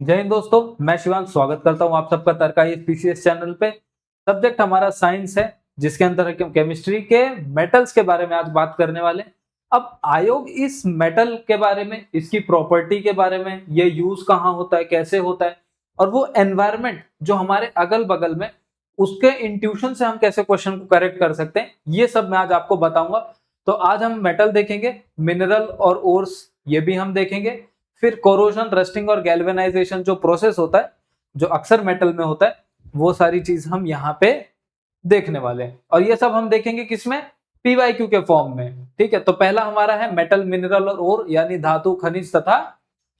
जय हिंद दोस्तों, मैं शिवांग स्वागत करता हूं आप सबका तरकारी स्पीशीज चैनल पे। सब्जेक्ट हमारा साइंस है, जिसके अंदर हम केमिस्ट्री के मेटल्स के बारे में आज बात करने वाले। अब आयोग इस मेटल के बारे में, इसकी प्रॉपर्टी के बारे में, ये यूज कहाँ होता है, कैसे होता है, और वो एनवायरमेंट जो हमारे अगल बगल में, उसके इंट्यूशन से हम कैसे क्वेश्चन को करेक्ट कर सकते हैं, ये सब मैं आज आपको बताऊंगा। तो आज हम मेटल देखेंगे, मिनरल और ओर्स ये भी हम देखेंगे। फिर कोरोजन, रस्टिंग और गैल्वेनाइजेशन जो प्रोसेस होता है, जो अक्सर मेटल में होता है, वो सारी चीज हम यहाँ पे देखने वाले हैं। और ये सब हम देखेंगे किसमें? पीवाईक्यू के फॉर्म में। ठीक है, तो पहला हमारा है मेटल, मिनरल और ओर, यानी धातु, खनिज तथा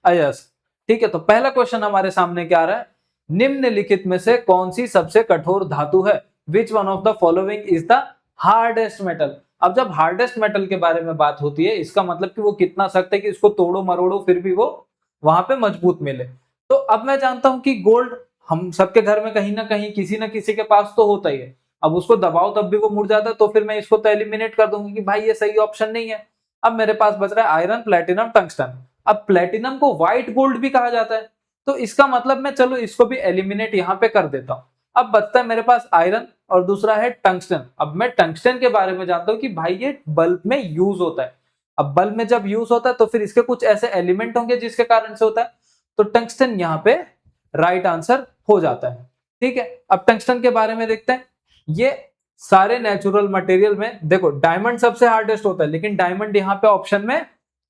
अयस्क। ठीक है, तो पहला क्वेश्चन हमारे सामने क्या आ रहा है? निम्नलिखित में से कौन सी सबसे कठोर धातु है? Which one of the following is the hardest metal? अब जब हार्डेस्ट मेटल के बारे में बात होती है, इसका मतलब कि वो कितना सख्त है कि इसको तोड़ो मरोड़ो फिर भी वो वहां पे मजबूत मिले। तो अब मैं जानता हूं कि गोल्ड हम सबके घर में कहीं ना कहीं किसी ना किसी के पास तो होता ही है। अब उसको दबाओ तब भी वो मुड़ जाता है, तो फिर मैं इसको तो एलिमिनेट कर दूंगी कि भाई ये सही ऑप्शन नहीं है। अब मेरे पास बच रहा है आयरन, प्लेटिनम, टंगस्टन। अब प्लेटिनम को व्हाइट गोल्ड भी कहा जाता है, तो इसका मतलब मैं चलो इसको भी एलिमिनेट यहाँ पे कर देता हूं। अब बचता है मेरे पास आयरन और दूसरा है टंगस्टन। अब मैं टंगस्टन के बारे में जानता हूं कि भाई ये बल्ब में यूज होता है। अब बल्ब में जब यूज होता है तो फिर इसके कुछ ऐसे एलिमेंट होंगे जिसके कारण से होता है, तो टंगस्टन यहाँ पे राइट आंसर हो जाता है। ठीक है, अब टंगस्टन के बारे में देखते हैं। ये सारे नेचुरल मटेरियल में देखो डायमंड सबसे हार्डेस्ट होता है, लेकिन डायमंड यहाँ पे ऑप्शन में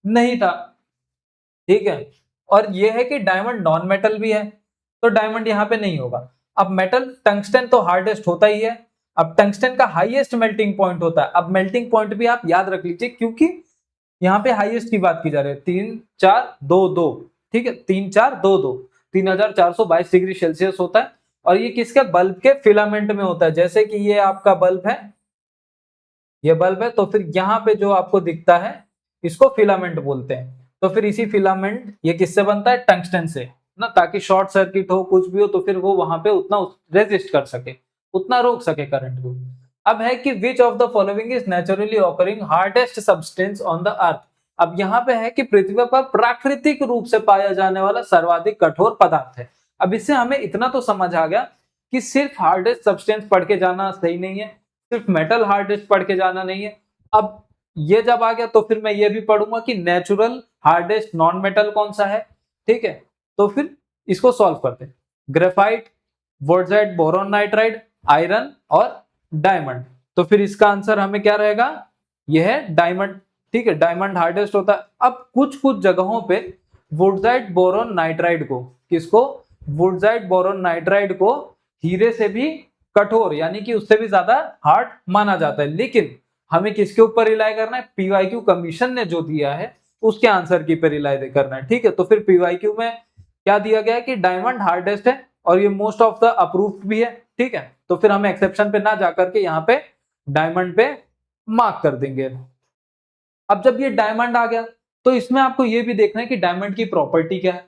नहीं था। ठीक है, और ये है कि डायमंड नॉन मेटल भी है, तो डायमंड यहाँ पे नहीं होगा। अब मेटल टंगस्टन तो हार्डेस्ट होता ही है। अब टंगस्टन का हाईएस्ट मेल्टिंग पॉइंट होता है। अब मेल्टिंग पॉइंट भी आप याद रख लीजिए, क्योंकि यहाँ पे हाईएस्ट की बात की जा रही है। 3,4,2,2। ठीक है, 3,4,2,2 3,422 डिग्री सेल्सियस होता है। और ये किसके? बल्ब के फिलामेंट में होता है। जैसे कि ये आपका बल्ब है, ये बल्ब है, तो फिर यहाँ पे जो आपको दिखता है इसको फिलामेंट बोलते हैं। तो फिर इसी फिलामेंट ये किससे बनता है? टंगस्टन से ना, ताकि शॉर्ट सर्किट हो, कुछ भी हो, तो फिर वो वहां पे उतना रेजिस्ट कर सके, उतना रोक सके करंट को। अब है कि विच of the following is naturally occurring hardest substance on the earth? अब यहाँ पे है कि पृथ्वी पर प्राकृतिक रूप से पाया जाने वाला सर्वाधिक कठोर पदार्थ है। अब इससे हमें इतना तो समझ आ गया कि सिर्फ हार्डेस्ट सब्सटेंस पढ़ के जाना सही नहीं है, सिर्फ मेटल हार्डेस्ट पढ़ के जाना नहीं है। अब ये जब आ गया तो फिर मैं ये भी पढ़ूंगा कि नेचुरल हार्डेस्ट नॉन मेटल कौन सा है। ठीक है, तो फिर इसको सॉल्व करते हैं। ग्रेफाइट, वोर्टजाइट, बोरॉन नाइट्राइड, आयरन और डायमंड। तो फिर इसका आंसर हमें क्या रहेगा? यह है डायमंड। ठीक है, डायमंड हार्डेस्ट होता है। अब कुछ कुछ जगहों पे वोर्टजाइट बोरॉन नाइट्राइड को, किसको? वोर्टजाइट बोरॉन नाइट्राइड को हीरे से भी कठोर, यानी कि उससे भी ज्यादा हार्ड माना जाता है। लेकिन हमें किसके ऊपर रिलाई करना है? पीवाईक्यू कमीशन ने जो दिया है उसके आंसर की पे रिलाई करना है। ठीक है, तो फिर पीवाईक्यू में क्या दिया गया है कि डायमंड हार्डेस्ट है और ये मोस्ट ऑफ द अप्रूव्ड भी है। ठीक है, तो फिर हम एक्सेप्शन पे ना जाकर के यहाँ पे डायमंड पे मार्क कर देंगे। अब जब ये डायमंड आ गया तो इसमें आपको ये भी देखना है कि डायमंड की प्रॉपर्टी क्या है,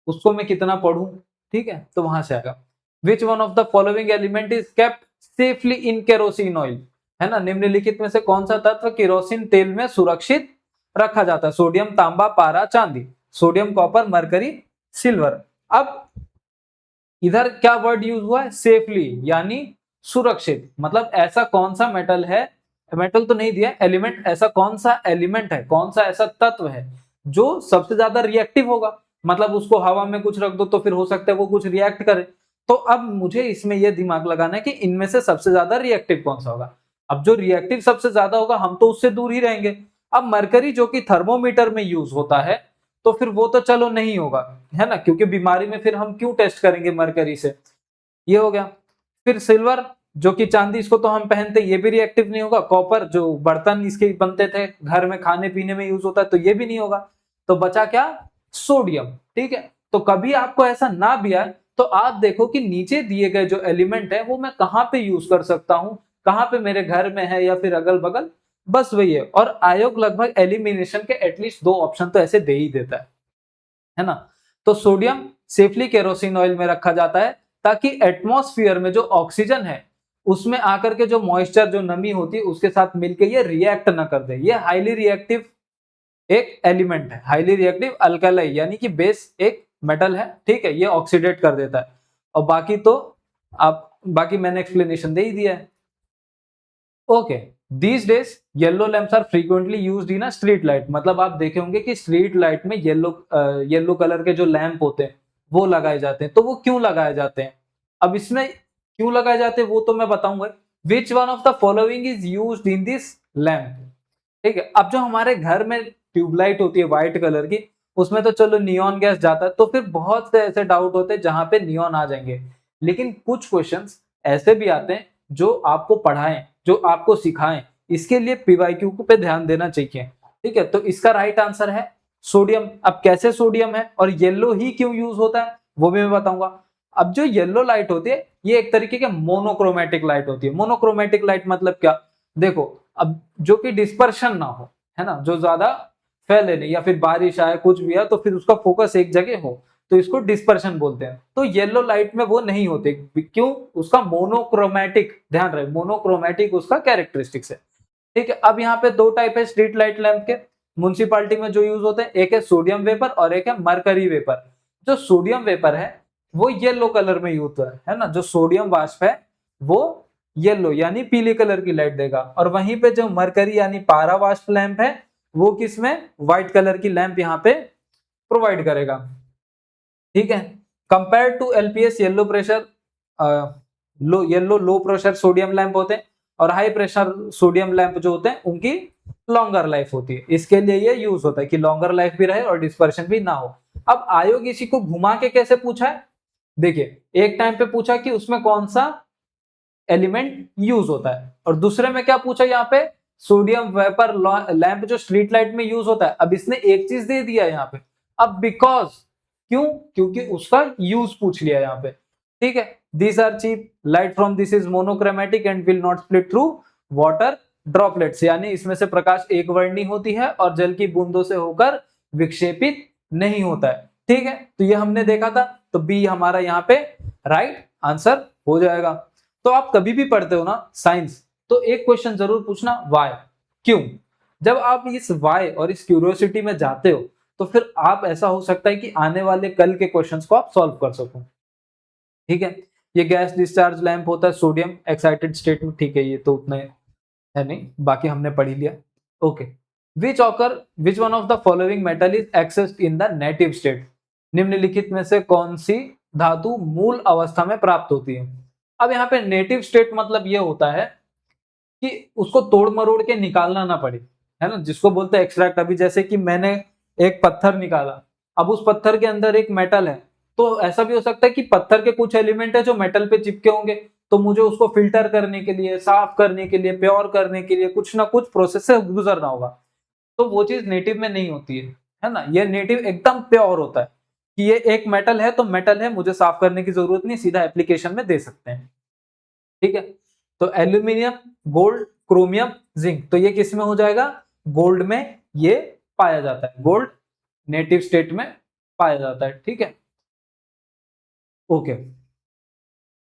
उसको मैं कितना पढ़ूं। ठीक है, तो वहां से आएगा विच one of the following element is kept safely in kerosene oil? है ना, निम्नलिखित में से कौन सा तत्व केरोसिन तेल में सुरक्षित रखा जाता है? सोडियम, तांबा, पारा, चांदी। Sodium, copper, mercury, silver. अब इधर क्या वर्ड यूज हुआ है? सेफली, यानी सुरक्षित। मतलब ऐसा कौन सा मेटल है, मेटल तो नहीं दिया, एलिमेंट, ऐसा कौन सा एलिमेंट है, कौन सा ऐसा तत्व है जो सबसे ज्यादा रिएक्टिव होगा? मतलब उसको हवा में कुछ रख दो तो फिर हो सकता है वो कुछ रिएक्ट करे। तो अब मुझे इसमें यह दिमाग लगाना है कि इनमें से सबसे ज्यादा रिएक्टिव कौन सा होगा। अब जो रिएक्टिव सबसे ज्यादा होगा हम तो उससे दूर ही रहेंगे। अब मरकरी जो कि थर्मोमीटर में यूज होता है, तो फिर वो तो चलो नहीं होगा, है ना, क्योंकि बीमारी में फिर हम क्यों टेस्ट करेंगे मरकरी से। ये हो गया। फिर सिल्वर जो कि चांदी, इसको तो हम पहनते, ये भी रिएक्टिव नहीं होगा। कॉपर जो बर्तन इसके बनते थे, घर में खाने पीने में यूज होता है, तो ये भी नहीं होगा। तो बचा क्या? सोडियम। ठीक है, तो कभी आपको ऐसा ना भी आए तो आप देखो कि नीचे दिए गए जो एलिमेंट है वो मैं कहां पे यूज कर सकता हूं, कहां पे मेरे घर में है या फिर अगल बगल, बस वही है। और आयोग लगभग एलिमिनेशन के एटलीस्ट 2 ऑप्शन तो ऐसे दे ही देता है ना। तो सोडियम सेफली केरोसिन ऑयल में रखा जाता है ताकि एटमॉस्फेयर में जो ऑक्सीजन है उसमें आकर के जो मॉइस्चर, जो नमी होती है, उसके साथ मिलकर ये रिएक्ट ना कर दे। ये हाईली रिएक्टिव एक एलिमेंट है, हाईली रिएक्टिव अल्कालाई, यानी कि बेस एक मेटल है, ठीक है, ये ऑक्सीडेट कर देता है। और बाकी तो बाकी मैंने एक्सप्लेनेशन दे ही दिया है। Okay, these days yellow lamps are frequently used in a street light, मतलब आप देखे होंगे कि स्ट्रीट लाइट में येलो कलर के जो लैंप होते हैं वो लगाए जाते हैं। तो वो क्यों लगाए जाते हैं, अब इसमें क्यों लगाए जाते हैं वो तो मैं बताऊंगा। विच one of the following is used in this lamp, ठीक है। अब जो हमारे घर में ट्यूबलाइट होती है व्हाइट कलर की, उसमें तो चलो नियॉन गैस जाता है, तो फिर बहुत से ऐसे डाउट होते हैं जहां पे नियॉन आ जाएंगे। लेकिन कुछ क्वेश्चंस ऐसे भी आते हैं जो आपको पढ़ाएं, जो आपको सिखाएं, इसके लिए पीवाईक्यू पे ध्यान देना चाहिए, ठीक है। तो इसका राइट आंसर है सोडियम। अब कैसे सोडियम है और येलो ही क्यों यूज होता है वो भी मैं बताऊंगा। अब जो येलो लाइट होती है ये एक तरीके के मोनोक्रोमेटिक लाइट होती है। मोनोक्रोमेटिक लाइट मतलब क्या, देखो अब जो कि डिस्पर्शन ना हो, है ना, जो ज्यादा फैले नहीं, या फिर बारिश आए कुछ भी है तो फिर उसका फोकस एक जगह हो, तो इसको डिस्पर्शन बोलते हैं। तो येलो लाइट में वो नहीं होते, क्यों, उसका मोनोक्रोमेटिक, ध्यान रहे मोनोक्रोमेटिक उसका कैरेक्टरिस्टिक्स है, ठीक है। अब यहाँ पे दो टाइप है स्ट्रीट लाइट लैंप के म्युनिसिपालिटी में जो यूज होते हैं, एक है सोडियम वेपर और एक है मरकरी वेपर। जो सोडियम वेपर है वो येलो कलर में यूज है ना, जो सोडियम वाष्प है वो येलो यानी पीले कलर की लाइट देगा, और वहीं पे जो मरकरी यानी पारा वाष्प लैंप है वो किसमें, व्हाइट कलर की लैंप यहाँ पे प्रोवाइड करेगा, ठीक है। Compare to LPS yellow pressure, yellow low pressure sodium lamp होते हैं, और हाई प्रेशर सोडियम लैंप जो होते हैं उनकी लॉन्गर लाइफ होती है। इसके लिए ये यूज होता है कि लॉन्गर लाइफ भी रहे और डिस्पर्शन भी ना हो। अब आयोग इसी को घुमा के कैसे पूछा है, देखिए एक टाइम पे पूछा कि उसमें कौन सा एलिमेंट यूज होता है, और दूसरे में क्या पूछा यहाँ पे, सोडियम वेपर लैंप जो स्ट्रीट लाइट में यूज होता है। अब इसने एक चीज दे दिया यहाँ पे, अब बिकॉज क्यों, क्योंकि उसका यूज पूछ लिया यहाँ पे, ठीक है। These are cheap, light from this is monochromatic and will not split through water droplets, यानी इसमें से प्रकाश एक वर्णी होती है और जल की बूंदों से होकर विक्षेपित नहीं होता है, ठीक है। तो ये हमने देखा था, तो बी हमारा यहाँ पे राइट आंसर हो जाएगा। तो आप कभी भी पढ़ते हो ना साइंस, तो एक क्वेश्चन जरूर पूछना, वाई, क्यों। जब आप इस वाई और इस क्यूरियोसिटी में जाते हो तो फिर आप ऐसा हो सकता है कि आने वाले कल के क्वेश्चंस को आप सॉल्व कर सको, ठीक है। ये गैस डिस्चार्ज लैंप होता है सोडियम एक्साइटेड स्टेट में, ठीक है, ये तो उतना है नहीं, बाकी हमने पढ़ लिया। Okay, which one of the following metal is accessed in the native state, निम्नलिखित में से कौन सी धातु मूल अवस्था में प्राप्त होती है। अब यहाँ पे नेटिव स्टेट मतलब ये होता है कि उसको तोड़ मरोड़ के निकालना ना पड़े, है ना, जिसको बोलते हैं एक्सट्रैक्ट। अभी जैसे कि मैंने एक पत्थर निकाला, अब उस पत्थर के अंदर एक मेटल है, तो ऐसा भी हो सकता है कि पत्थर के कुछ एलिमेंट है जो मेटल पे चिपके होंगे, तो मुझे उसको फिल्टर करने के लिए, साफ करने के लिए, प्योर करने के लिए कुछ ना कुछ प्रोसेस से गुजरना होगा। तो वो चीज नेटिव में नहीं होती है ना। ये नेटिव एकदम प्योर होता है कि ये एक मेटल है तो मेटल है, मुझे साफ करने की जरूरत नहीं, सीधा एप्लीकेशन में दे सकते हैं, ठीक है। तो एल्यूमिनियम, गोल्ड, क्रोमियम, जिंक, तो ये किस में हो जाएगा, गोल्ड में ये पाया जाता है, गोल्ड नेटिव स्टेट में पाया जाता है, ठीक है। ओके,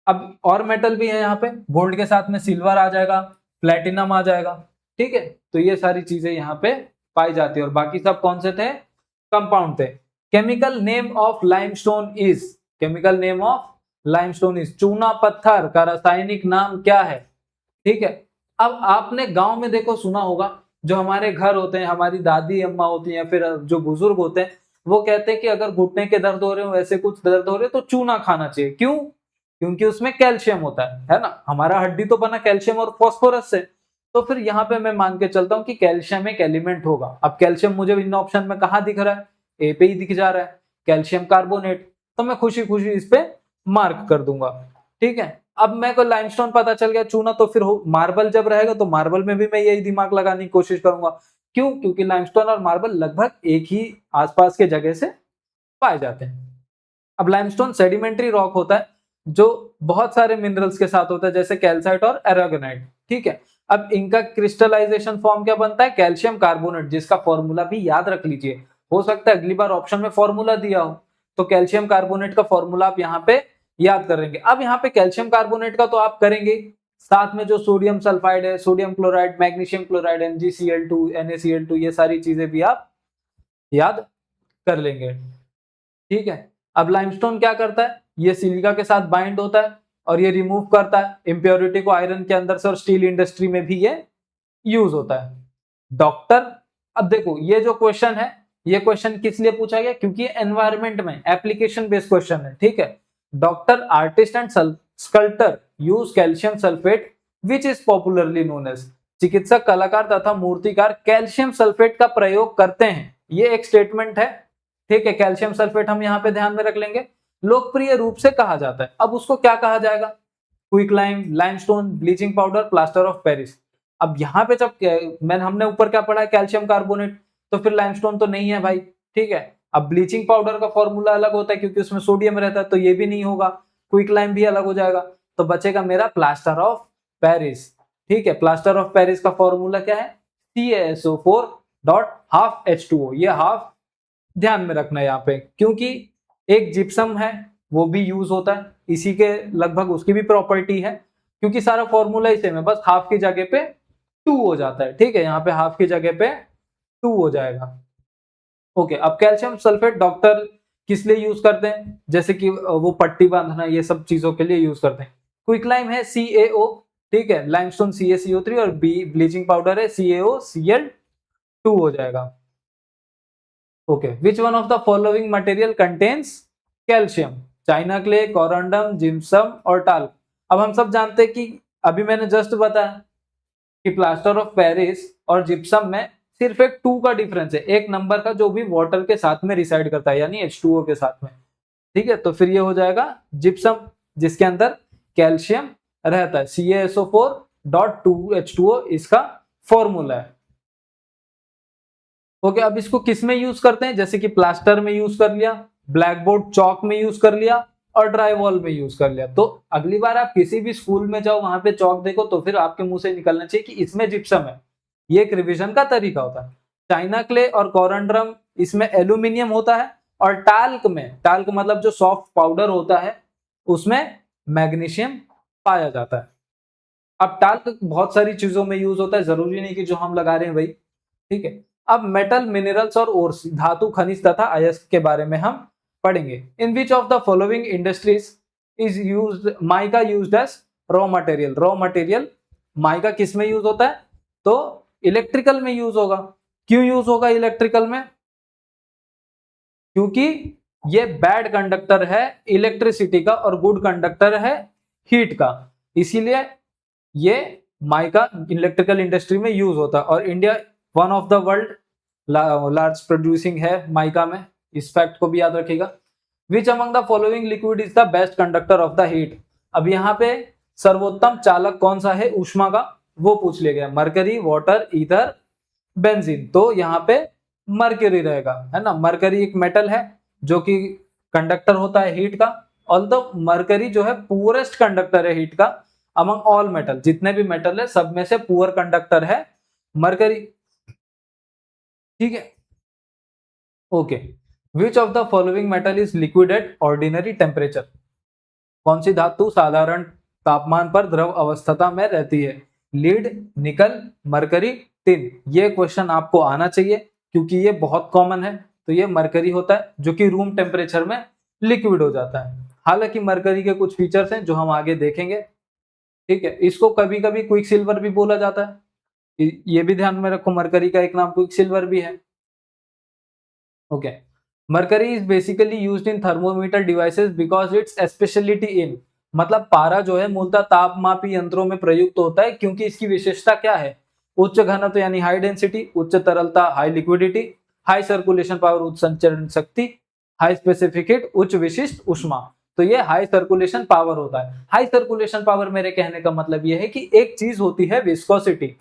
अब और मेटल भी है यहाँ पे, गोल्ड के साथ में सिल्वर आ जाएगा, प्लेटिनम आ जाएगा, ठीक है। तो ये सारी चीजें यहाँ पे पाई जाती है, और बाकी सब कौन से थे, कंपाउंड थे। Chemical name of limestone is, chemical name of limestone is, चूना पत्थर का रासायनिक नाम क्या है, ठीक है। अब आपने गांव में देखो सुना होगा, जो हमारे घर होते हैं, हमारी दादी अम्मा होती हैं, फिर जो बुजुर्ग होते हैं, वो कहते हैं कि अगर घुटने के दर्द हो रहे हो, ऐसे कुछ दर्द हो रहे हो, तो चूना खाना चाहिए। क्यों, क्योंकि उसमें कैल्शियम होता है ना, हमारा हड्डी तो बना कैल्शियम और फास्फोरस से। तो फिर यहाँ पे मैं मान के चलता हूँ कि कैल्शियम एक एलिमेंट होगा। अब कैल्शियम मुझे इन ऑप्शन में कहाँ दिख रहा है, ए पे ही दिख जा रहा है, कैल्शियम कार्बोनेट, तो मैं खुशी खुशी इस पे मार्क कर दूंगा, ठीक है। अब मेरे को लाइमस्टोन पता चल गया, चूना, तो फिर मार्बल जब रहेगा तो मार्बल में भी मैं यही दिमाग लगाने की कोशिश करूंगा। क्यों, क्योंकि लाइमस्टोन और मार्बल लगभग एक ही आसपास के जगह से पाए जाते हैं। अब लाइमस्टोन सेडिमेंट्री रॉक होता है जो बहुत सारे मिनरल्स के साथ होता है, जैसे कैल्साइट और एरागोनाइट, ठीक है। अब इनका क्रिस्टलाइजेशन फॉर्म क्या बनता है, कैल्शियम कार्बोनेट, जिसका फॉर्मूला भी याद रख लीजिए, हो सकता है अगली बार ऑप्शन में फॉर्मूला दिया हो, तो कैल्शियम कार्बोनेट का फॉर्मूला आप यहाँ पे याद करेंगे। अब यहाँ पे कैल्शियम कार्बोनेट का तो आप करेंगे, साथ में जो सोडियम सल्फाइड है, sodium chloride, magnesium chloride, MgCl2, NaCl2, ये सारी चीजें भी आप याद कर लेंगे, ठीक है। अब लाइमस्टोन क्या करता है, ये सिलिका के साथ बाइंड होता है और ये रिमूव करता है इम्प्योरिटी को आयरन के अंदर से, और स्टील इंडस्ट्री में भी ये यूज होता है। डॉक्टर, अब देखो ये जो क्वेश्चन है, ये क्वेश्चन किस लिए पूछा गया, क्योंकि एनवायरमेंट में एप्लीकेशन बेस्ड क्वेश्चन है, ठीक है। Doctor, artist and sculptor use calcium sulphate which is popularly known as, चिकित्सक, कलाकार तथा मूर्तिकार कैल्शियम सल्फेट का प्रयोग करते हैं, ये एक स्टेटमेंट है, ठीक है। कैल्शियम सल्फेट हम यहाँ पे ध्यान में रख लेंगे। लोकप्रिय रूप से कहा जाता है, अब उसको क्या कहा जाएगा, quicklime, limestone, bleaching powder, plaster of Paris. अब यहाँ पे जब हमने ऊपर क्या पढ़ा है, कैल्शियम कार्बोनेट, तो फिर लाइमस्टोन तो नहीं है भाई, ठीक है। अब ब्लीचिंग पाउडर का फॉर्मूला अलग होता है क्योंकि उसमें सोडियम रहता है, तो ये भी नहीं होगा, क्विकलाइम भी अलग हो जाएगा, तो बचेगा मेरा प्लास्टर ऑफ पेरिस, ठीक है। प्लास्टर ऑफ पेरिस का फॉर्मूला क्या है, CaSO4 डॉट हाफ H2O, ये हाफ ध्यान में रखना है यहाँ पे, क्योंकि एक जिप्सम है वो भी यूज होता है, इसी के लगभग उसकी भी प्रॉपर्टी है, क्योंकि सारा फॉर्मूला ही सेम है, बस हाफ की जगह पे 2 हो जाता है, ठीक है। यहाँ पे हाफ की जगह पे 2 हो जाएगा। ओके, अब कैल्शियम सल्फेट डॉक्टर किस लिए यूज करते हैं, जैसे कि वो पट्टी बांधना, ये सब चीजों के लिए यूज करते हैं। क्विकलाइम है CaO, ठीक है, लाइमस्टोन CaCO3 और ब्लीचिंग पाउडर है CaOCl2 हो जाएगा। Okay, which one of the following material contains calcium, China clay, corundum, gypsum और टाल्क। अब हम सब जानते हैं कि अभी मैंने जस्ट बताया कि प्लास्टर ऑफ पेरिस और जिप्सम में सिर्फ एक 2 का डिफरेंस है, एक नंबर का, जो भी वाटर के साथ में रिसाइड करता है, यानी H2O के साथ में, ठीक है। तो फिर ये हो जाएगा जिप्सम, जिसके अंदर कैल्शियम रहता है, CaSO4 डॉट 2H2O इसका फॉर्मूला है। ओके, अब इसको किस में यूज करते हैं, जैसे कि प्लास्टर में यूज कर लिया, ब्लैक बोर्ड चौक में यूज कर लिया और ड्राई वॉल में यूज कर लिया। तो अगली बार आप किसी भी स्कूल में जाओ, वहां पे चौक देखो, तो फिर आपके मुंह से निकलना चाहिए कि इसमें जिप्सम है, ये एक रिवीजन का तरीका होता है। चाइना क्ले और कोरंडम, इसमें एल्यूमिनियम होता है, और टाल्क में, टाल्क मतलब जो सॉफ्ट पाउडर होता है, उसमें मैग्नीशियम पाया जाता है। अब टाल्क बहुत सारी चीजों में यूज होता है, जरूरी नहीं कि जो हम लगा रहे हैं वही, ठीक है। अब मेटल, मिनरल्स और ओर्स, धातु, खनिज तथा अयस्क के बारे में हम पढ़ेंगे। In which of the following industries is used mica used as raw material, raw material mica किस में यूज होता है, तो इलेक्ट्रिकल में यूज होगा। क्यों यूज होगा इलेक्ट्रिकल में, क्योंकि ये बैड कंडक्टर है इलेक्ट्रिसिटी का और गुड कंडक्टर है हीट का, इसीलिए ये माइका इलेक्ट्रिकल इंडस्ट्री में यूज होता है। और India one of the world large producing है माइका में, इस फैक्ट को भी याद रखिएगा। Which among the following liquid is the best conductor of the heat, अब यहाँ पे सर्वोत्तम चालक कौन सा है ऊष्मा का, वो पूछ लिया गया, मरकरी, वाटर, ईथर, बेंजीन। तो यहाँ पे मरकरी रहेगा, है ना। मरकरी एक मेटल है जो कि कंडक्टर होता है हीट का, ऑल्दो मरकरी जो है पुअरेस्ट कंडक्टर है हीट का अमंग ऑल मेटल, जितने भी मेटल है सब में से पुअर कंडक्टर है मरकरी, ठीक है। Okay, which of the following metal is liquid at ordinary temperature, कौन सी धातु साधारण तापमान पर द्रव अवस्था में रहती है, लीड, निकल, मरकरी, टिन। ये क्वेश्चन आपको आना चाहिए क्योंकि ये बहुत कॉमन है। तो ये मरकरी होता है जो कि रूम टेम्परेचर में लिक्विड हो जाता है। हालांकि मरकरी के कुछ फीचर्स हैं जो हम आगे देखेंगे, ठीक है। इसको कभी कभी क्विक सिल्वर भी बोला जाता है, ये भी ध्यान में रखो, मरकरी का एक नाम क्विक सिल्वर भी है। Okay, mercury is basically used in thermometer devices because it's speciality in, मतलब पारा जो है मूलतः तापमापी यंत्रों में प्रयुक्त होता है क्योंकि इसकी विशेषता क्या है, उच्च घनत्व यानी हाई डेंसिटी, उच्च तरलता high liquidity, high circulation power उच्च संचरण शक्ति, हाई स्पेसिफिक हीट उच्च विशिष्ट उष्मा। तो ये हाई सर्कुलेशन पावर होता है। हाई सर्कुलेशन पावर मेरे कहने का मतलब ये है कि एक चीज होती है विस्कोसिटी,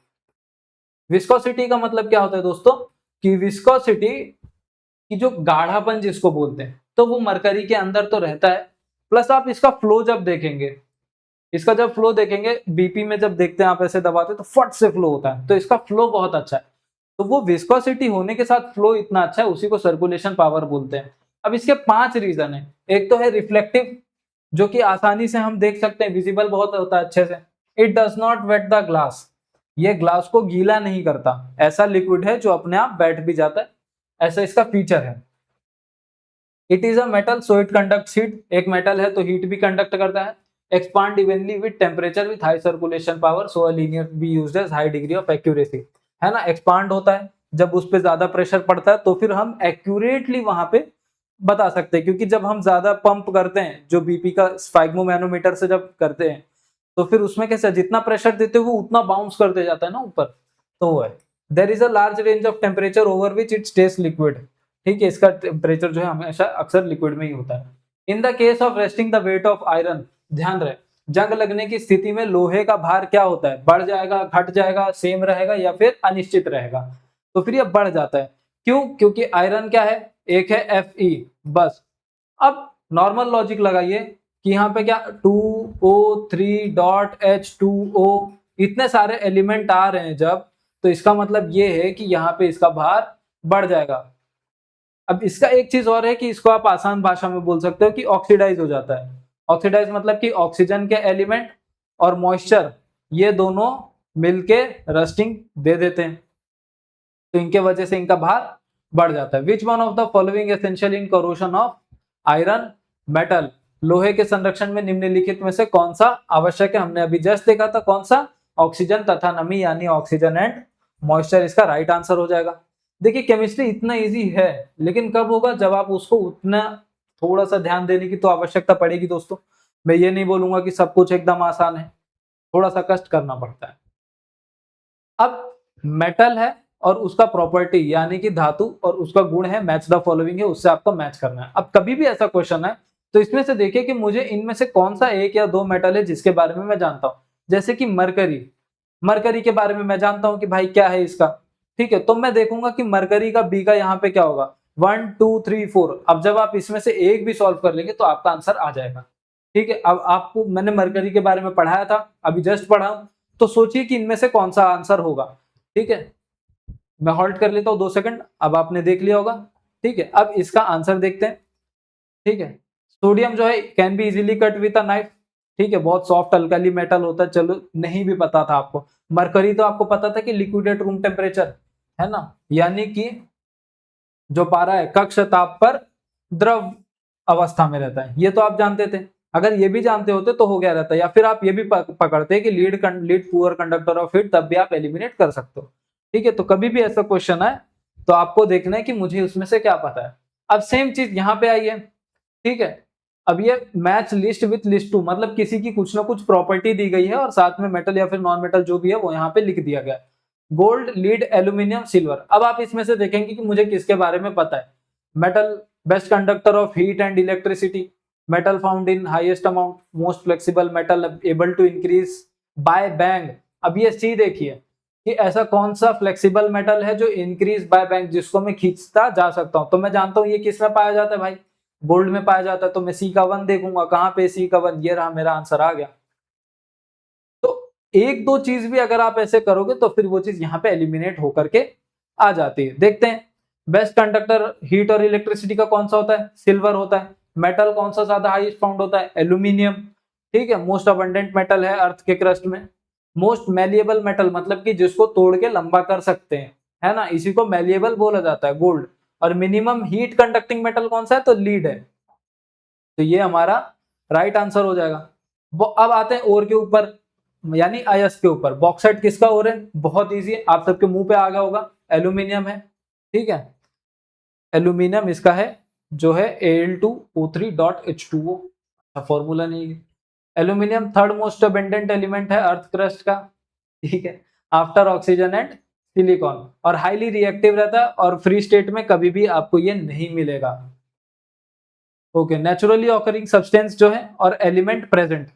विस्कोसिटी का मतलब क्या होता है दोस्तों, कि विस्कोसिटी की जो गाढ़ापन जिसको बोलते हैं, तो वो मरकरी के अंदर तो रहता है, प्लस आप इसका फ्लो जब देखेंगे, इसका जब फ्लो देखेंगे बीपी में जब देखते हैं आप ऐसे दबाते तो फट से फ्लो होता है, तो इसका फ्लो बहुत अच्छा है। तो वो विस्कोसिटी होने के साथ फ्लो इतना अच्छा है, उसी को सर्कुलेशन पावर बोलते हैं। अब इसके 5 रीजन है। एक तो है रिफ्लेक्टिव, जो कि आसानी से हम देख सकते हैं, विजिबल बहुत होता है अच्छे से। It does not wet the glass, ये ग्लास को गीला नहीं करता, ऐसा लिक्विड है जो अपने आप बैठ भी जाता है, ऐसा इसका फीचर है। It is a metal so it conducts heat, एक मेटल है तो हीट भी कंडक्ट करता है। Expand evenly with temperature with high circulation power so a linear be used as high degree of accuracy, है ना। एक्सपांड होता है जब उस पर ज्यादा प्रेशर पड़ता है तो फिर हम एक्यूरेटली वहां पे बता सकते हैं, क्योंकि जब हम ज्यादा पंप करते हैं जो बीपी का स्फैग्मोमैनोमीटर से जब करते हैं तो फिर उसमें कैसे जितना प्रेशर देते हैं वो उतना बाउंस करते जाता है ना ऊपर, तो वो है। There is a large range of temperature over which it stage liquid, ठीक है, इसका टेम्परेचर जो है हमेशा अक्सर लिक्विड में ही होता है। In the case of resting the weight of iron, ध्यान रहे जंग लगने की स्थिति में लोहे का भार क्या होता है, बढ़ जाएगा, घट जाएगा, सेम रहेगा या फिर अनिश्चित रहेगा, तो फिर ये बढ़ जाता है। क्यों? क्योंकि आयरन क्या है, एक है Fe बस। अब नॉर्मल लॉजिक लगाइए कि यहाँ पे क्या 2O3 डॉट H2O इतने सारे एलिमेंट आ रहे हैं जब, तो इसका मतलब ये है कि यहाँ पे इसका भार बढ़ जाएगा। अब इसका एक चीज और है कि इसको आप आसान भाषा में बोल सकते हो कि ऑक्सीडाइज हो जाता है। ऑक्सीडाइज मतलब कि ऑक्सीजन के एलिमेंट और मॉइस्चर ये दोनों मिलके रस्टिंग दे देते हैं, तो इनके वजह से इनका भार बढ़ जाता है। Which one of the following essential in corrosion of iron metal, लोहे के संरक्षण में निम्नलिखित में से कौन सा आवश्यक है? हमने अभी जस्ट देखा था कौन सा, ऑक्सीजन तथा नमी, यानी ऑक्सीजन एंड मॉइस्चर इसका राइट आंसर हो जाएगा। देखिए केमिस्ट्री इतना इजी है, लेकिन कब होगा जब आप उसको उतना थोड़ा सा ध्यान देने की तो आवश्यकता पड़ेगी दोस्तों। मैं ये नहीं बोलूंगा कि सब कुछ एकदम आसान है, थोड़ा सा कष्ट करना पड़ता है। अब मेटल है और उसका प्रॉपर्टी यानी कि धातु और उसका गुण है मैच द फॉलोइंग है, उससे आपको मैच करना है। अब कभी भी ऐसा क्वेश्चन है तो इसमें से देखिए कि मुझे इनमें से कौन सा एक या दो मेटल है जिसके बारे में मैं जानता हूं। जैसे कि मरकरी, मरकरी के बारे में मैं जानता हूं कि भाई क्या है इसका, ठीक है, तो मैं देखूंगा कि मरकरी का बी का यहाँ पे क्या होगा 1 2 3 4। अब जब आप इसमें से एक भी सॉल्व कर लेंगे तो आपका आंसर आ जाएगा, ठीक है। अब आपको मैंने मरकरी के बारे में पढ़ाया था, अभी जस्ट पढ़ा, तो सोचिए कि इनमें से कौन सा आंसर होगा, ठीक है। मैं हॉल्ट कर लेता हूँ 2 सेकंड, अब आपने देख लिया होगा, ठीक है। अब इसका आंसर देखते हैं, ठीक है। सोडियम जो है can be easily cut with a knife, ठीक है, बहुत सॉफ्ट अल्कली मेटल होता है, चलो नहीं भी पता था आपको। मरकरी तो आपको पता था कि लिक्विड एट रूम टेम्परेचर, है ना, यानी कि जो पारा है कक्ष ताप पर द्रव अवस्था में रहता है, ये तो आप जानते थे। अगर ये भी जानते होते तो हो गया रहता, या फिर आप ये भी पकड़ते कि lead poor conductor of heat, तब भी आप एलिमिनेट कर सकते हो, ठीक है। तो कभी भी ऐसा क्वेश्चन आए तो आपको देखना है कि मुझे उसमें से क्या पता है। अब सेम चीज यहाँ पे आई है, ठीक है। अब ये match list with list two, मतलब किसी की कुछ ना कुछ प्रॉपर्टी दी गई है और साथ में मेटल या फिर नॉन मेटल जो भी है वो यहाँ पे लिख दिया गया है, गोल्ड, लीड, एल्यूमिनियम, सिल्वर। अब आप इसमें से देखेंगे कि मुझे किसके बारे में पता है। Metal best conductor of heat and electricity, metal found in highest amount, most flexible metal able to increase by bang. अब ये सी देखिए कि ऐसा कौन सा फ्लेक्सिबल मेटल है जो इंक्रीज बाय बैंग, जिसको मैं खींचता जा सकता हूं। तो मैं जानता हूं ये किस में पाया जाता है भाई, गोल्ड में पाया जाता है, तो मैं सी का 1 देखूंगा, कहां पे सी का 1, ये रहा, मेरा आंसर आ गया। तो एक दो चीज भी अगर आप ऐसे करोगे तो फिर वो चीज यहाँ पे एलिमिनेट होकर के आ जाती है। देखते हैं बेस्ट कंडक्टर हीट और इलेक्ट्रिसिटी का कौन सा होता है, सिल्वर होता है। मेटल कौन सा ज्यादा हाईएस्ट फाउंड होता है, एल्यूमिनियम, ठीक है, मोस्ट अबंडेंट मेटल है अर्थ के क्रस्ट में। मोस्ट मैलिएबल मेटल मतलब कि जिसको तोड़ के लंबा कर सकते हैं, है ना, इसी को मैलिएबल बोला जाता है, गोल्ड। और मिनिमम हीट कंडक्टिंग मेटल कौन सा है, तो लीड है। तो ये हमारा राइट आंसर हो जाएगा। अब आते हैं ओर के ऊपर, यानी अयस्क के ऊपर। बॉक्साइट किसका ओर है, बहुत इजी है, आप सबके मुंह पे आ गया होगा, एल्यूमिनियम है, ठीक है। एल्यूमिनियम इसका है जो है Al2O3.H2O, फॉर्मूला नहीं है। Aluminium third most abundant element है अर्थ क्रस्ट का, ठीक है, आफ्टर ऑक्सीजन एंड सिलिकॉन, और हाईली रिएक्टिव रहता है और फ्री स्टेट में कभी भी आपको ये नहीं मिलेगा। ओके, नेचुरली ऑकरिंग सब्सटेंस जो है और एलिमेंट प्रेजेंट।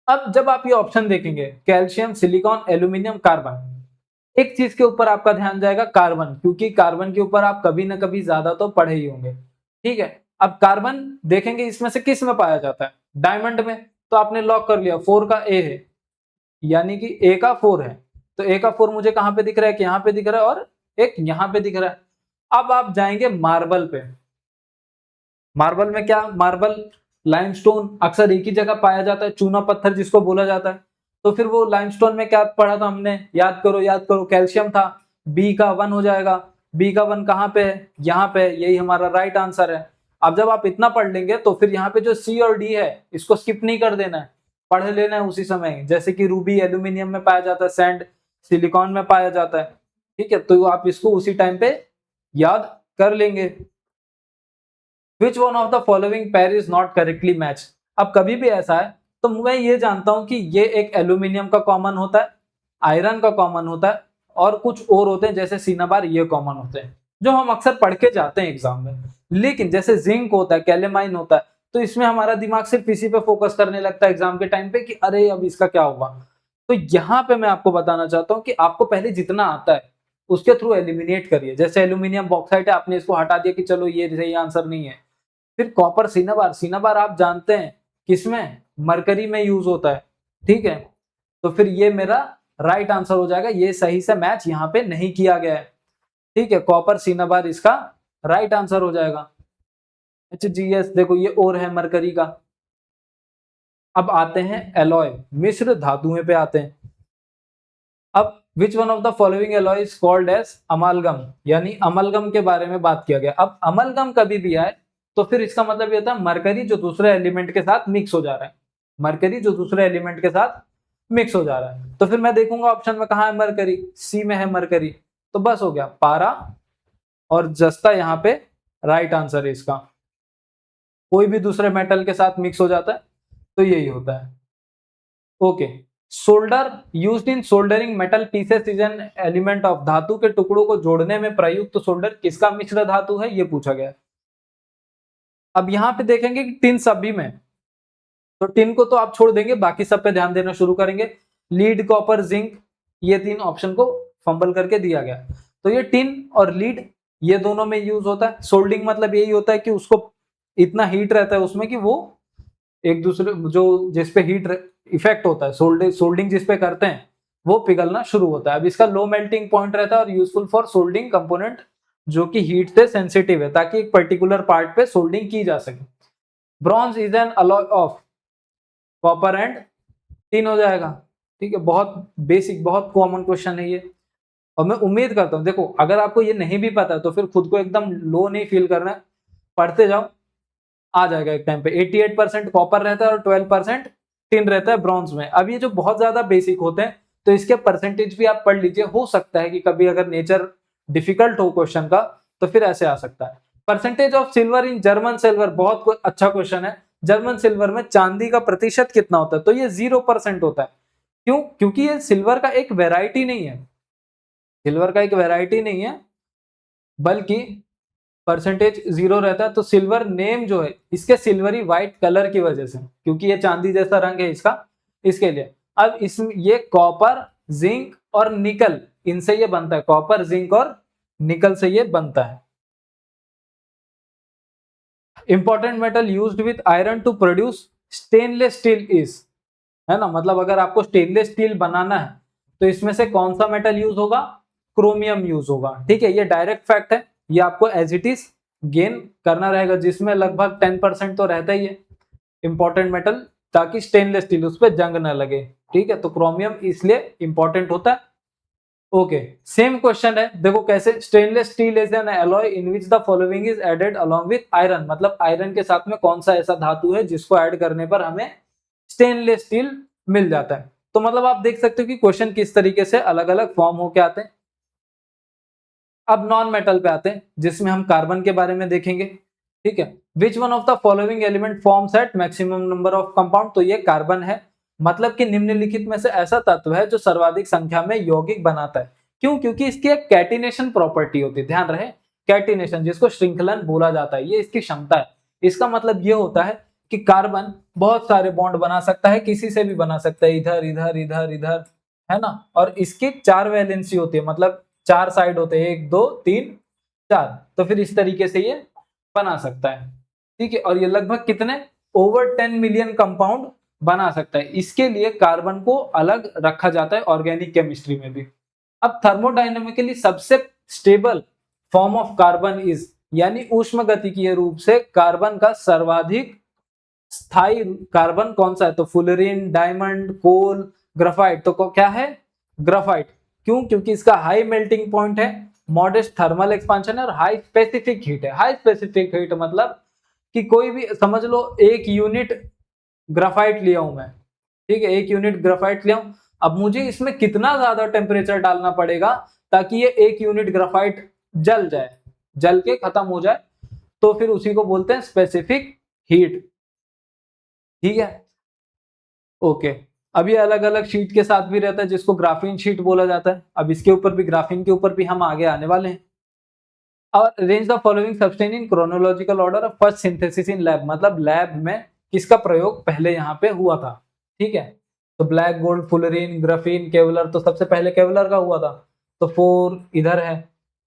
अब जब आप ये ऑप्शन देखेंगे कैल्शियम, सिलिकॉन, एल्यूमिनियम, कार्बन, एक चीज के ऊपर आपका ध्यान जाएगा, कार्बन, क्योंकि कार्बन के ऊपर आप कभी ना कभी ज्यादा तो पढ़े ही होंगे, ठीक है। अब कार्बन देखेंगे इसमें से किस में पाया जाता है, डायमंड में, तो आपने लॉक कर लिया 4 का ए है, यानी कि ए का 4 है, तो ए का 4 मुझे कहां पे दिख रहा है, कि यहाँ पे दिख रहा है और एक यहाँ पे दिख रहा है। अब आप जाएंगे मार्बल पे, मार्बल में क्या, मार्बल लाइमस्टोन अक्सर एक ही जगह पाया जाता है, चूना पत्थर जिसको बोला जाता है। तो फिर वो लाइमस्टोन में क्या पढ़ा था हमने, याद करो याद करो, कैल्शियम था, बी का 1 हो जाएगा। बी का 1 कहाँ पे है, यहाँ पे, यही हमारा राइट आंसर है। अब जब आप इतना पढ़ लेंगे तो फिर यहाँ पे जो सी और डी है इसको स्किप नहीं कर देना है, पढ़ लेना है उसी समय। जैसे कि रूबी एल्यूमिनियम में पाया जाता है, सैंड सिलिकॉन में पाया जाता है, ठीक है, तो आप इसको उसी टाइम पे याद कर लेंगे। विच one of the following pair is not correctly match. अब कभी भी ऐसा है तो मैं ये जानता हूं कि ये एक एल्यूमिनियम का कॉमन होता है, आयरन का कॉमन होता है, और कुछ और होते हैं जैसे सिनाबार, ये कॉमन होते हैं जो हम अक्सर पढ़ के जाते हैं एग्जाम में। लेकिन जैसे जिंक होता है, कैलेमाइन होता है, तो इसमें हमारा दिमाग सिर्फ इसी पे फोकस करने लगता है एग्जाम के टाइम पे कि अरे अब इसका क्या होगा। तो यहाँ पे मैं आपको बताना चाहता हूँ कि आपको पहले जितना आता है उसके थ्रू एलिमिनेट करिए। जैसे एल्यूमिनियम बॉक्साइट है, आपने इसको हटा दिया कि चलो ये सही आंसर नहीं है। फिर कॉपर सिनाबार, सिनाबार आप जानते हैं किसमें, मरकरी में यूज होता है, ठीक है, तो फिर ये मेरा राइट आंसर हो जाएगा। ये सही से मैच यहाँ पे नहीं किया गया है, ठीक है, कॉपर सिनाबार इसका राइट आंसर हो जाएगा। HGS देखो ये और है मरकरी का। अब आते हैं एलॉय, मिश्र धातुएं पे आते हैं। अब which one of the following alloy is called as amalgam, यानी अमलगम के बारे में बात किया गया। अब अमलगम कभी भी आए तो फिर इसका मतलब ये होता है मरकरी जो दूसरे एलिमेंट के साथ मिक्स हो जा रहा है, मरकरी जो दूसरे एलिमेंट के साथ मिक्स हो जा रहा है। तो फिर मैं देखूंगा ऑप्शन में कहा है मरकरी, सी में है मरकरी, तो बस हो गया, पारा और जस्ता यहाँ पे राइट आंसर है इसका। कोई भी दूसरे मेटल के साथ मिक्स हो जाता है तो यही होता है। Okay, solder used in soldering metal pieces is an element of, धातु के टुकड़ों को जोड़ने में प्रयुक्त सोल्डर किसका मिश्र धातु है, ये पूछा गया। अब यहाँ पे देखेंगे कि टिन सभी में, तो टिन को तो आप छोड़ देंगे, बाकी सब पे ध्यान देना शुरू करेंगे। लीड, कॉपर, जिंक, ये तीन ऑप्शन को फंबल करके दिया गया। तो ये टिन और लीड ये दोनों में यूज होता है। सोल्डिंग मतलब यही होता है कि उसको इतना हीट रहता है उसमें कि वो एक दूसरे जो जिसपे हीट इफेक्ट होता है, सोल्डिंग जिसपे करते हैं वो पिघलना शुरू होता है। अब इसका लो मेल्टिंग पॉइंट रहता है और यूजफुल फॉर सोल्डिंग कंपोनेंट जो कि हीट से सेंसिटिव है, ताकि एक पर्टिकुलर पार्ट पे सोल्डिंग की जा सके। Bronze is an alloy of copper and tin हो जाएगा, ठीक है, बहुत बेसिक बहुत कॉमन क्वेश्चन है ये। और मैं उम्मीद करता हूं, देखो अगर आपको ये नहीं भी पता है तो फिर खुद को एकदम लो नहीं फील करना है, पढ़ते जाओ, आ जाएगा एक टाइम पे। 88% कॉपर रहता है और 12% टिन रहता है ब्रॉन्ज में। अब ये जो बहुत ज्यादा बेसिक होते हैं तो इसके परसेंटेज भी आप पढ़ लीजिए, हो सकता है कि कभी अगर नेचर डिफिकल्ट हो क्वेश्चन का तो फिर ऐसे आ सकता है। Percentage of silver in German silver, बहुत अच्छा क्वेश्चन है। जर्मन सिल्वर में चांदी का प्रतिशत कितना होता है, तो ये 0% होता है। क्यों? क्योंकि ये सिल्वर का एक वेराइटी नहीं है, सिल्वर का एक वेराइटी नहीं है, बल्कि परसेंटेज 0 रहता है। तो सिल्वर नेम जो है इसके सिल्वरी व्हाइट कलर की वजह से, क्योंकि ये चांदी जैसा रंग है इसका, इसके लिए। अब इसमें ये कॉपर, जिंक और निकल, इनसे ये बनता है, कॉपर, जिंक और निकल से ये बनता है। Important metal used with iron to produce stainless steel is, है ना, मतलब अगर आपको स्टेनलेस स्टील बनाना है तो इसमें से कौन सा मेटल यूज होगा, क्रोमियम यूज होगा, ठीक है, ये डायरेक्ट फैक्ट है, ये आपको एज इट इज गेन करना रहेगा, जिसमें लगभग 10% तो रहता ही है इंपॉर्टेंट मेटल, ताकि स्टेनलेस स्टील उस पर जंग न लगे, ठीक है, तो क्रोमियम इसलिए इंपॉर्टेंट होता है। ओके, सेम क्वेश्चन है, देखो कैसे। Stainless steel is an alloy in which the following is added along with iron, मतलब आयरन के साथ में कौन सा ऐसा धातु है जिसको ऐड करने पर हमें स्टेनलेस स्टील मिल जाता है। तो मतलब आप देख सकते हो कि क्वेश्चन किस तरीके से अलग अलग फॉर्म होके आते हैं। अब नॉन मेटल पे आते हैं, जिसमें हम कार्बन के बारे में देखेंगे, ठीक है। Which one of the following element forms at maximum number of compound, तो ये कार्बन है, मतलब कि निम्नलिखित में से ऐसा तत्व है जो सर्वाधिक संख्या में यौगिक बनाता है। क्यों? क्योंकि इसकी एक कैटिनेशन प्रॉपर्टी होती है, ध्यान रहे, कैटिनेशन, जिसको श्रृंखलन बोला जाता है, ये इसकी क्षमता है। इसका मतलब ये होता है कि कार्बन बहुत सारे बॉन्ड बना सकता है, किसी से भी बना सकता है, इधर इधर इधर इधर, है ना, और इसकी 4 वैलेंसी होती है, मतलब 4 साइड होते हैं, 1 2 3 4, तो फिर इस तरीके से ये बना सकता है, ठीक है। और ये लगभग कितने, ओवर 10 मिलियन कंपाउंड बना सकता है। इसके लिए कार्बन को अलग रखा जाता है ऑर्गेनिक केमिस्ट्री में भी। अब थर्मोडायनेमिकली सबसे stable form of carbon is, यानी ऊष्मगतिकीय रूप से कार्बन का सर्वाधिक स्थायी कार्बन कौन सा है, तो फुलरीन, डायमंड, कोल, ग्राफाइट, तो क्या है, ग्राफाइट। क्यों? क्योंकि इसका हाई मेल्टिंग पॉइंट है, मॉडेस्ट थर्मल एक्सपांशन है और हाई स्पेसिफिक हीट है। हाई स्पेसिफिक हीट मतलब कि कोई भी समझ लो 1 यूनिट ग्राफाइट लिया हूं मैं, ठीक है, 1 यूनिट ग्राफाइट लिया हूं। अब मुझे इसमें कितना ज्यादा टेम्परेचर डालना पड़ेगा ताकि ये 1 यूनिट ग्राफाइट जल जाए, जल के खत्म हो जाए, तो फिर उसी को बोलते हैं स्पेसिफिक हीट। ठीक है, ओके। अब ये अलग अलग शीट के साथ भी रहता है जिसको ग्राफीन शीट बोला जाता है। अब इसके ऊपर भी, ग्राफीन के ऊपर भी हम आगे आने वाले हैं। और range the following substance in chronological order of first synthesis in lab, मतलब लैब में किसका प्रयोग पहले यहाँ पे हुआ था। ठीक है, तो black gold, fullerene, graphene, Kevlar, तो सबसे पहले केवलर का हुआ था, तो 4 इधर है,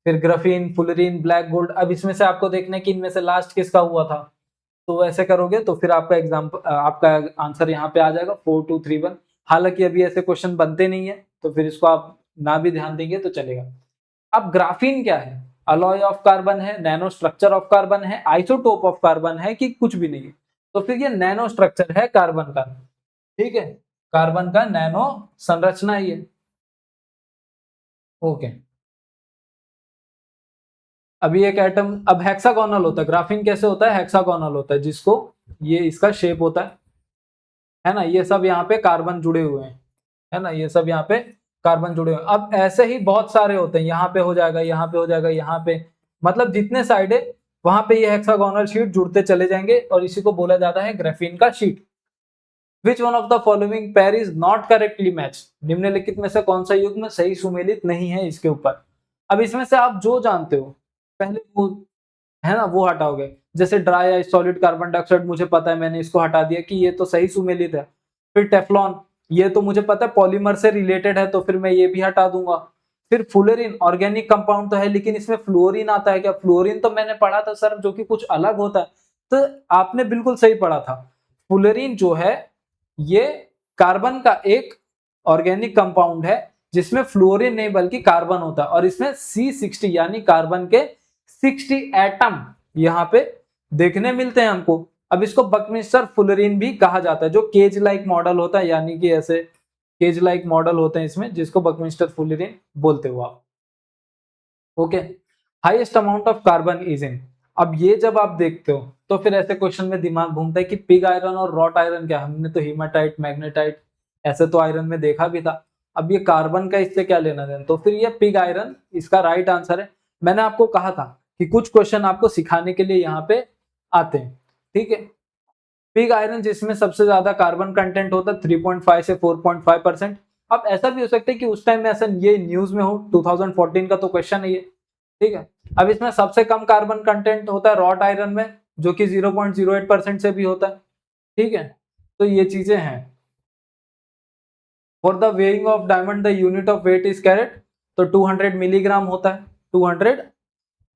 फिर ग्राफीन, फुलरीन, ब्लैक गोल्ड। अब इसमें से आपको देखना है कि इनमें से लास्ट किसका हुआ था, तो ऐसे करोगे तो फिर आपका एग्जाम्पल, आपका आंसर यहाँ पे आ जाएगा 4 2 3 1। हालांकि अभी ऐसे क्वेश्चन बनते नहीं है, तो फिर इसको आप ना भी ध्यान देंगे तो चलेगा। अब ग्राफीन क्या है, अलॉय ऑफ कार्बन है, नैनो स्ट्रक्चर ऑफ कार्बन है, आइसोटोप ऑफ कार्बन है, कि कुछ भी नहीं है, तो फिर ये नैनो स्ट्रक्चर है कार्बन का। ठीक है, कार्बन का नैनो संरचना है ये। ओके, अभी एक एटम, अब हेक्सागोनल होता है, ग्राफीन कैसे होता है, हेक्सागोनल होता है, जिसको ये इसका शेप होता है ना, ये सब यहाँ पे कार्बन जुड़े हुए हैं, है ना, ये सब यहाँ पे कार्बन जुड़े हुए हैं। अब ऐसे ही बहुत सारे होते हैं, यहाँ पे हो जाएगा, यहाँ पे हो जाएगा, यहाँ पे, मतलब जितने साइड है वहां पे ये हेक्सागोनल शीट जुड़ते चले जाएंगे, और इसी को बोला जाता है ग्राफीन का sheet. Which one of the following pair is not correctly match, निम्नलिखित में से कौन सा युग्म सही सुमेलित नहीं है इसके ऊपर। अब इसमें से आप जो जानते हो पहले वो, है ना, वो हटाओगे। जैसे ड्राई या सॉलिड कार्बन डाइऑक्साइड मुझे पता है, मैंने इसको हटा दिया कि ये तो सही सुमेलित है। फिर टेफ्लॉन, ये तो मुझे पता है पॉलीमर से रिलेटेड है, तो फिर मैं ये भी हटा दूंगा। फिर फ्लोरीन, ऑर्गेनिक कंपाउंड तो है, लेकिन इसमें फ्लोरीन आता है क्या, फ्लोरीन तो मैंने पढ़ा था सर जो कि कुछ अलग होता है, तो आपने बिल्कुल सही पढ़ा था। फ्लोरीन जो है ये कार्बन का एक ऑर्गेनिक कंपाउंड है जिसमें फ्लोरीन नहीं बल्कि कार्बन होता है, और इसमें C60 यानी कार्बन के 60 एटम यहाँ पे देखने मिलते हैं हमको। अब इसको बकमिस्टर फुलरीन भी कहा जाता है, जो केज लाइक मॉडल होता है, यानी कि ऐसे केज लाइक मॉडल होते हैं इसमें, जिसको बकमिस्टर फुलरीन बोलते हो आप। Okay, highest amount of carbon is in. अब ये जब आप देखते हो तो फिर ऐसे क्वेश्चन में दिमाग घूमता है कि पिग आयरन और रॉट आयरन क्या, हमने तो हीमाटाइट, मैग्नेटाइट ऐसे तो आयरन में देखा भी था, अब ये कार्बन का इससे क्या लेना देना, तो फिर ये पिग आयरन इसका राइट आंसर है। मैंने आपको कहा था कि कुछ क्वेश्चन आपको सिखाने के लिए यहाँ पे आते हैं। ठीक है, पिग आयरन जिसमें सबसे ज्यादा कार्बन कंटेंट होता है 3.5 से 4.5%। अब ऐसा भी हो सकता है कि उस टाइम में ऐसा ये न्यूज में हो, 2014 का तो क्वेश्चन है ये। ठीक है, अब इसमें सबसे कम कार्बन कंटेंट होता है रॉट आयरन में, जो कि 0.08% से भी होता है। ठीक है, तो ये चीजें हैं। For the weighing of diamond the unit of weight is carat, तो 200 मिलीग्राम होता है, 200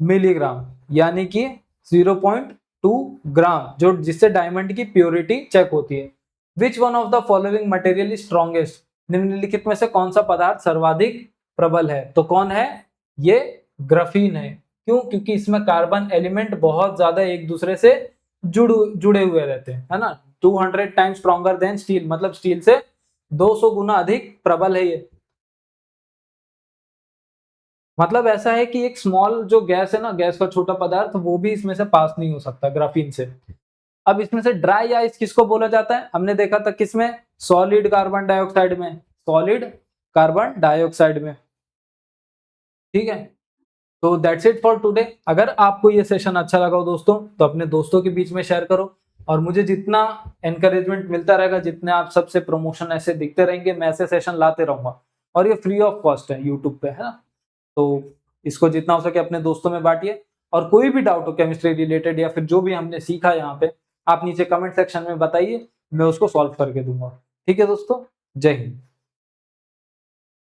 मिलीग्राम यानी कि 0.2 ग्राम, जो जिससे डायमंड की प्योरिटी चेक होती है। Which one of the following material is strongest, निम्नलिखित में से कौन सा पदार्थ सर्वाधिक प्रबल है, तो कौन है, ये ग्राफीन है। क्यों, क्योंकि इसमें कार्बन एलिमेंट बहुत ज्यादा एक दूसरे से जुड़े हुए रहते हैं, है ना। 200 टाइम्स स्ट्रॉन्गर देन स्टील, मतलब स्टील से 200 गुना अधिक प्रबल है ये। मतलब ऐसा है कि एक स्मॉल जो गैस है ना, गैस का छोटा पदार्थ, वो भी इसमें से पास नहीं हो सकता ग्राफीन से। अब इसमें से ड्राई आइस किसको बोला जाता है, हमने देखा था किसमें, सॉलिड कार्बन डाइऑक्साइड में, सॉलिड कार्बन डाइऑक्साइड में। ठीक है, तो दैट्स इट फॉर टुडे। अगर आपको ये सेशन अच्छा लगा हो दोस्तों, तो अपने दोस्तों के बीच में शेयर करो, और मुझे जितना एनकरेजमेंट मिलता रहेगा, जितने आप सबसे प्रमोशन ऐसे दिखते रहेंगे, मैं ऐसे सेशन लाते रहूंगा, और ये फ्री ऑफ कॉस्ट है यूट्यूब पे, है ना। तो इसको जितना हो सके अपने दोस्तों में बांटिए, और कोई भी डाउट हो केमिस्ट्री रिलेटेड या फिर जो भी हमने सीखा यहाँ पे, आप नीचे कमेंट सेक्शन में बताइए, मैं उसको सॉल्व करके दूंगा। ठीक है दोस्तों, जय हिंद।